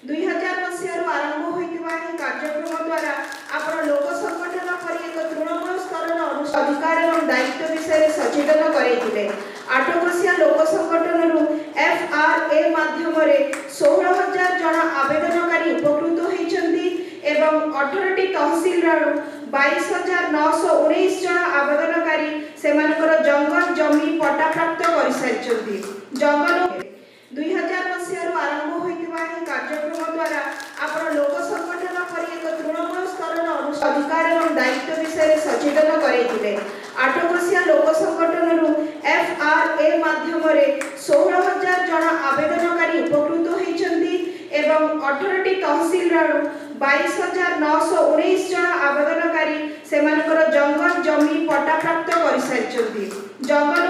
2000 मसीहारू आरंभ होइतिबा ही कार्यक्रम द्वारा आपण लोक संगठन परि एक तृणमूल स्तर अधिकार एवं दायित्व विषय सचेतन करैतिले। 8 कोसिया लोक संगठन रु FRA माध्यम रे 16000 जन आवेदनकारी उपकृत होइछन्ती एवं 18टी तहसील रु 22919 जन आवेदनकारी सेमानकर जंगल जमी पट्टा प्राप्त करि सारिछन्ती। जंगल 2000 मसीहारू आरंभ होइतिबा ही कार्यक्रम द्वारा आपण लोक संगठन परि एक तृणमूल स्तर अधिकार एवं दायित्व विषय सचेतन करैतिले। 8 कोसिया लोक संगठन रु FRA माध्यम रे 16000 जन आवेदनकारी उपकृत होइछन्ती एवं 18टी तहसील रु 22919 जन आवेदनकारी सेमानकर जंगल जमी पट्टा प्राप्त करि सारिछन्ती। जंगल